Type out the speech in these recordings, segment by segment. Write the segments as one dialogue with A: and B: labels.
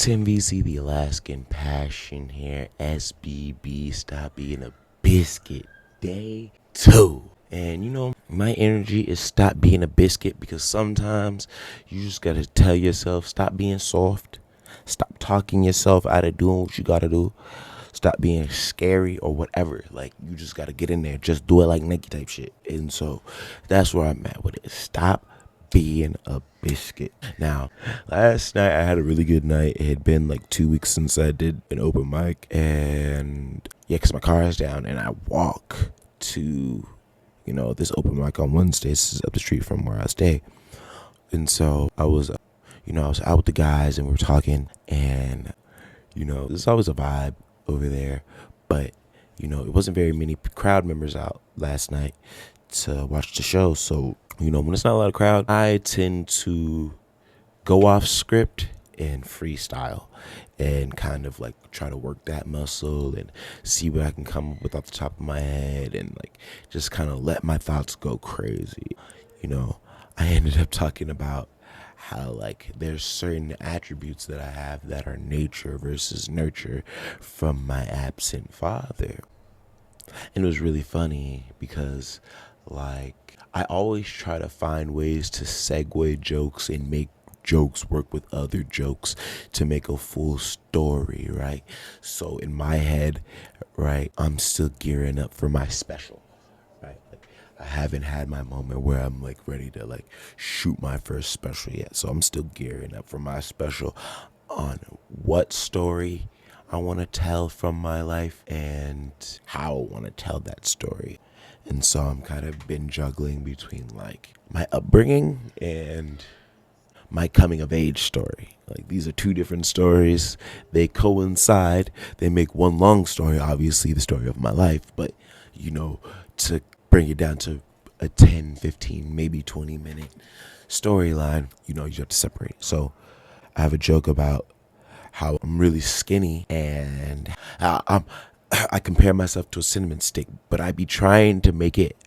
A: Tim VC, the Alaskan Passion here. SBB, stop being a biscuit. Day 2. And my energy is stop being a biscuit, because sometimes you just gotta tell yourself, stop being soft. Stop talking yourself out of doing what you gotta do. Stop being scary or whatever. Like, you just gotta get in there. Just do it like Nike type shit. And so that's where I'm at with it. Stop being a biscuit. Now, last night I had a really good night. It had been like 2 weeks since I did an open mic, and yeah, because my car is down and I walk to this open mic on Wednesdays. This is up the street from where I stay. And so I was out with the guys and we were talking, and there's always a vibe over there, but it wasn't very many crowd members out last night to watch the show. So when it's not a lot of crowd, I tend to go off script and freestyle and kind of like try to work that muscle and see what I can come up with off the top of my head, and like just kind of let my thoughts go crazy. I ended up talking about how like there's certain attributes that I have that are nature versus nurture from my absent father. And it was really funny because like I always try to find ways to segue jokes and make jokes work with other jokes to make a full story, right? So in my head, right, I'm still gearing up for my special, right? Like, I haven't had my moment where I'm like ready to like shoot my first special yet. So I'm still gearing up for my special on what story I want to tell from my life and how I want to tell that story. And so I'm kind of been juggling between like my upbringing and my coming of age story. Like, these are two different stories. They coincide. They make one long story, obviously the story of my life. But, to bring it down to a 10, 15, maybe 20-minute storyline, you have to separate. So I have a joke about how I'm really skinny and I compare myself to a cinnamon stick, but I be trying to make it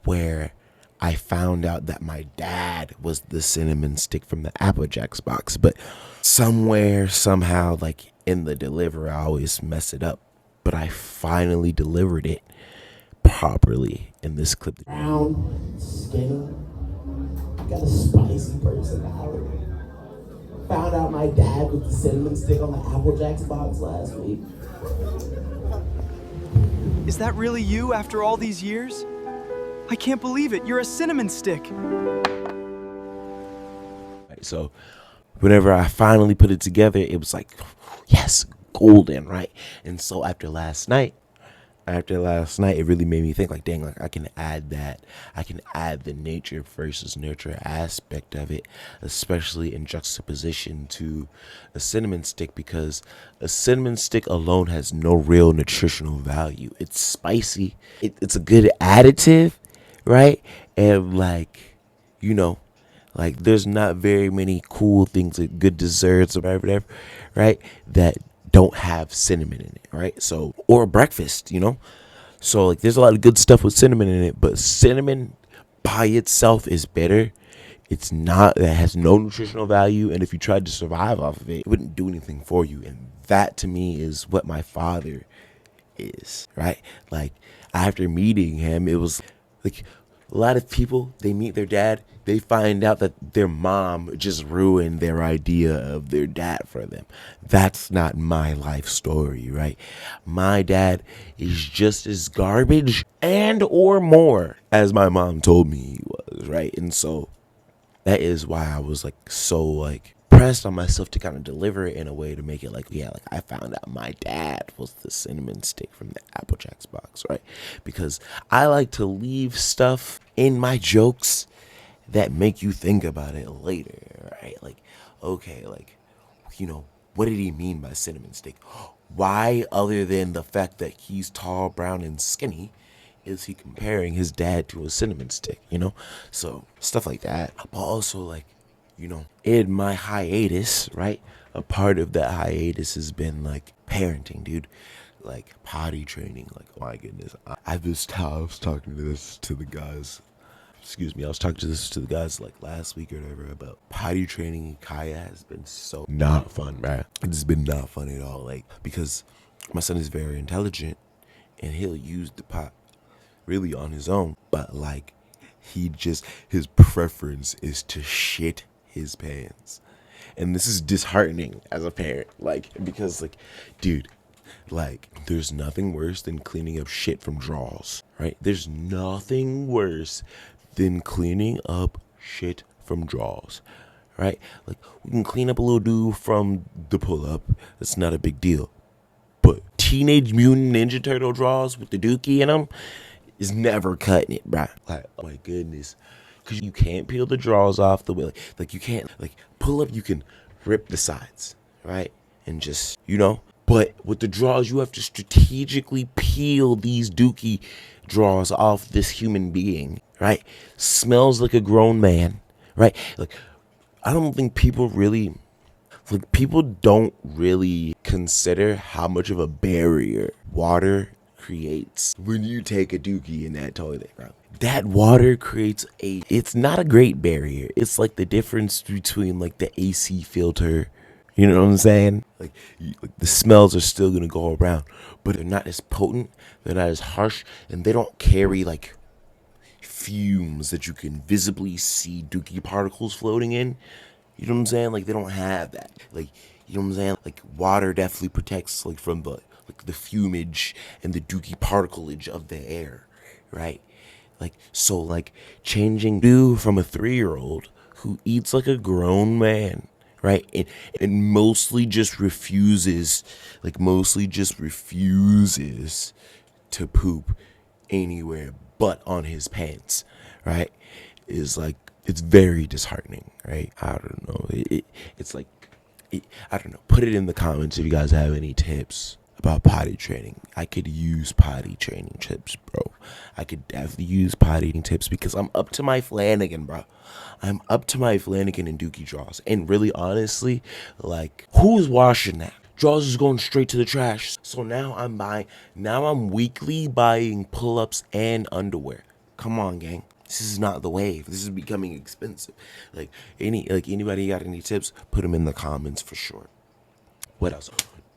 A: where I found out that my dad was the cinnamon stick from the Apple Jacks box, but somewhere, somehow, like in the delivery, I always mess it up. But I finally delivered it properly in this clip.
B: Brown, skinny, got a spicy personality. Found out my dad was the cinnamon stick on the Apple Jacks box last week.
C: Is that really you after all these years? I can't believe it. You're a cinnamon stick.
A: So whenever I finally put it together, it was like, yes, golden, right? And so after last night, it really made me think like, dang, like I can add the nature versus nurture aspect of it, especially in juxtaposition to a cinnamon stick, because a cinnamon stick alone has no real nutritional value. It's spicy. It's a good additive, right? And like, like there's not very many cool things, like good desserts or whatever, right, that don't have cinnamon in it, right? So, or breakfast, so like there's a lot of good stuff with cinnamon in it, but cinnamon by itself is bitter. It has no nutritional value, and if you tried to survive off of it, it wouldn't do anything for you. And that to me is what my father is, right? Like, after meeting him, it was like a lot of people, they meet their dad, they find out that their mom just ruined their idea of their dad for them. That's not my life story, right? My dad is just as garbage and or more as my mom told me he was, right? And so that is why I was like so like pressed on myself to kind of deliver it in a way to make it like, yeah, like I found out my dad was the cinnamon stick from the Apple Jacks box, right? Because I like to leave stuff in my jokes that make you think about it later, right? Like, okay, like, what did he mean by cinnamon stick? Why, other than the fact that he's tall, brown, and skinny, is he comparing his dad to a cinnamon stick, So stuff like that. But also like, in my hiatus, right? A part of that hiatus has been like parenting, dude. Like potty training. Like, oh my goodness. I was talking to the guys excuse me, I was talking to the guys like last week or whatever about potty training in Kaya has been so not fun, man. It's been not fun at all. Like, because my son is very intelligent and he'll use the pot really on his own. But like, his preference is to shit his pants. And this is disheartening as a parent. Like, because like, dude, like, there's nothing worse than cleaning up shit from drawers, right? There's nothing worse than cleaning up shit from drawers, right? Like, we can clean up a little dude from the pull-up. That's not a big deal. But Teenage Mutant Ninja Turtle drawers with the dookie in them is never cutting it, right? Like, oh my goodness. Because you can't peel the drawers off the way. Like, you can't, like, pull up, you can rip the sides, right? And just, But with the drawers, you have to strategically peel these dookie drawers off this human being, right? Smells like a grown man, right? Like, I don't think people don't really consider how much of a barrier water creates when you take a dookie in that toilet, bro. That water creates it's not a great barrier. It's like the difference between like the AC filter. You know what I'm saying? Like the smells are still going to go around, but they're not as potent, they're not as harsh, and they don't carry like fumes that you can visibly see dookie particles floating in. You know what I'm saying? Like, they don't have that. Like, you know what I'm saying? Like, water definitely protects like from the fumage and the dookie particleage of the air, right? Like, so like changing from a 3-year-old who eats like a grown man, right? And mostly just refuses to poop anywhere but on his pants, right? Is like, it's very disheartening, right? I don't know. It's like, I don't know. Put it in the comments if you guys have any tips about potty training. I could use potty training tips, bro. I could definitely use potty tips because I'm up to my Flanagan, bro. I'm up to my Flanagan and dookie draws. And really, honestly, like, who's washing that? Draws is going straight to the trash. So now I'm weekly buying pull-ups and underwear. Come on, gang. This is not the wave. This is becoming expensive. Like, anybody got any tips? Put them in the comments for sure. What else?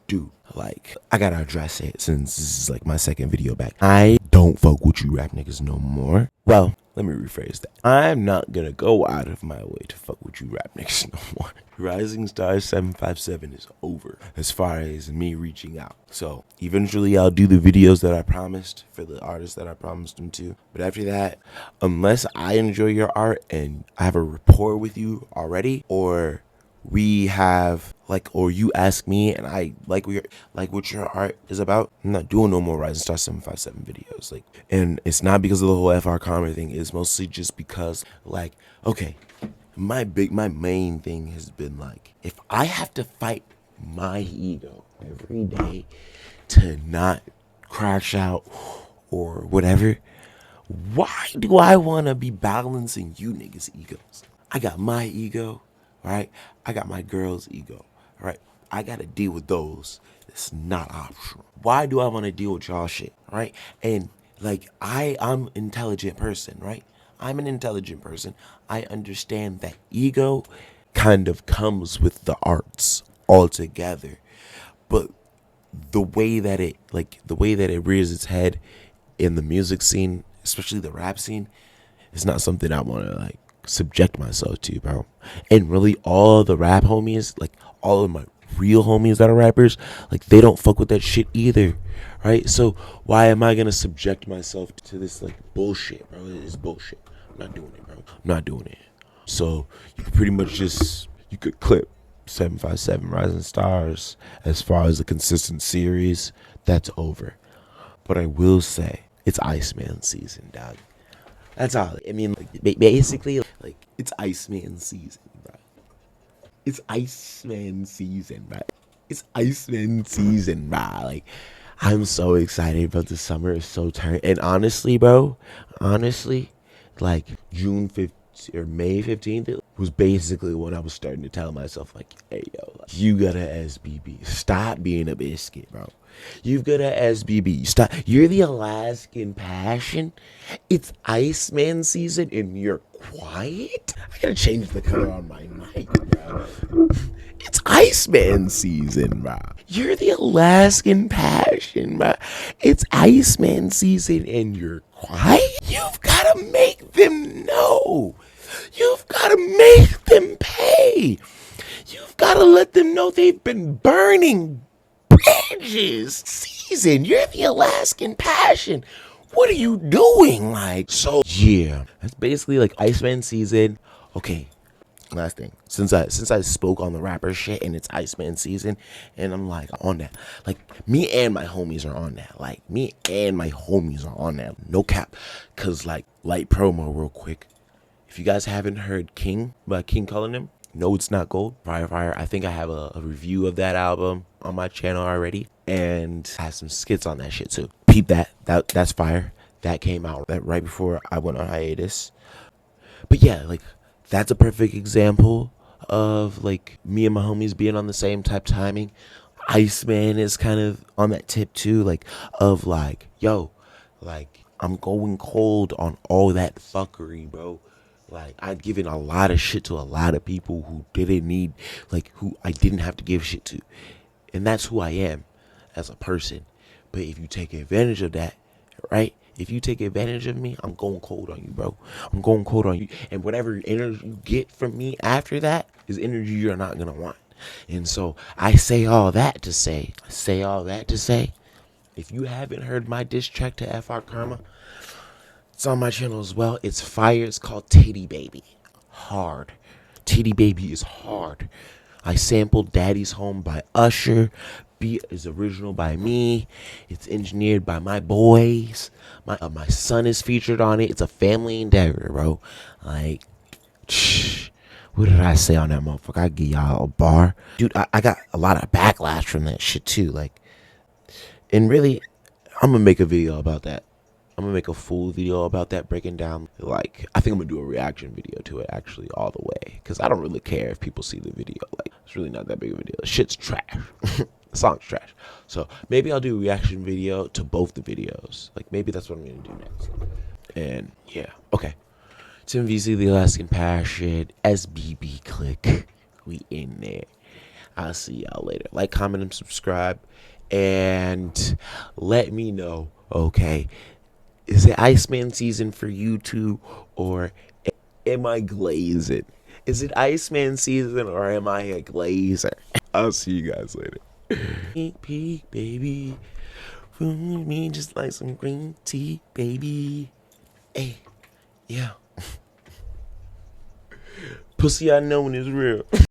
A: Dude, like, I gotta address it since this is like my second video back. I don't fuck with you rap niggas no more. Well, let me rephrase that. I'm not gonna go out of my way to fuck with you rap niggas no more. Rising Star 757 is over as far as me reaching out. So eventually I'll do the videos that I promised for the artists that I promised them to. But after that, unless I enjoy your art and I have a rapport with you already, or we have or you ask me and I like what your art is about, I'm not doing no more Rising Star 757 videos. Like, and it's not because of the whole FR Commer thing. It's mostly just because, like, okay, my main thing has been like, if I have to fight my ego every day to not crash out or whatever, why do I want to be balancing you niggas' egos? I got my ego, right? I got my girl's ego, right? I got to deal with those. It's not optional. Why do I want to deal with y'all shit, right? And like, I'm an intelligent person, right? I'm an intelligent person. I understand that ego kind of comes with the arts altogether. But the way that it rears its head in the music scene, especially the rap scene, is not something I want to like subject myself to, bro. And really, all the rap homies, like all of my real homies that are rappers, like, they don't fuck with that shit either, right? So why am I gonna subject myself to this like bullshit, bro? It's bullshit. I'm not doing it, bro. I'm not doing it. So you could pretty much you could clip 757 Rising Stars as far as the consistent series. That's over. But I will say, it's Iceman season, dog. That's all. I mean, like, basically, like, it's Iceman season, bro. It's Iceman season, bro. It's Iceman season, bro. Like, I'm so excited about the summer. It's so tired. And honestly, bro, like, June 15th or May 15th was basically when I was starting to tell myself, like, hey, yo, you gotta SBB. Stop being a biscuit, bro. You've got a SBB. Stop. You're the Alaskan Passion. It's Iceman season and you're quiet? I gotta change the color on my mic, bro. It's Iceman season, bro. You're the Alaskan Passion, bro. It's Iceman season and you're quiet? You've gotta make them know. You've gotta make them pay. You've gotta let them know they've been burning bridges season. You're the Alaskan Passion. What are you doing? Like, so yeah, that's basically like Iceman season. Okay, last thing. Since I spoke on the rapper shit and it's Iceman season, and I'm like on that. Like me and my homies are on that. Like me and my homies are on that. No cap. Cause like light promo real quick. If you guys haven't heard King by King Cullinan, No It's Not Gold, Fire. I think I have a review of that album on my channel already. And I have some skits on that shit too. Peep that. That's fire. That came out right before I went on hiatus. But yeah, like that's a perfect example of like me and my homies being on the same type timing. Iceman is kind of on that tip too, like of like, yo, like I'm going cold on all that fuckery, bro. Like I've given a lot of shit to a lot of people who didn't need, like who I didn't have to give shit to. And that's who I am as a person. But if you take advantage of that, right? If you take advantage of me, I'm going cold on you, bro. I'm going cold on you. And whatever energy you get from me after that is energy you're not going to want. And so I say all that to say, if you haven't heard my diss track to FR Karma, it's on my channel as well. It's fire. It's called Titty Baby. Hard. Titty Baby is hard. I sampled Daddy's Home by Usher. Beat is original by me. It's engineered by my boys. My son is featured on it. It's a family endeavor, bro. Like, what did I say on that motherfucker? I give y'all a bar. Dude, I got a lot of backlash from that shit too. Like, and really, I'm gonna make a video about that. I'm gonna make a full video about that, breaking down, like, I think I'm gonna do a reaction video to it actually all the way, because I don't really care if people see the video. Like, it's really not that big of a deal. Shit's trash. The song's trash. So maybe I'll do a reaction video to both the videos. Like, maybe that's what I'm gonna do next. And yeah, okay. Tim VC, the Alaskan Passion, SBB click. We in there. I'll see y'all later. Like, comment, and subscribe. And let me know, okay, is it Iceman season for you two, or am I glazing? Is it Iceman season, or am I a glazer? I'll see you guys later. Peek, baby. Fool me just like some green tea, baby. Hey, yeah. Pussy I know is real.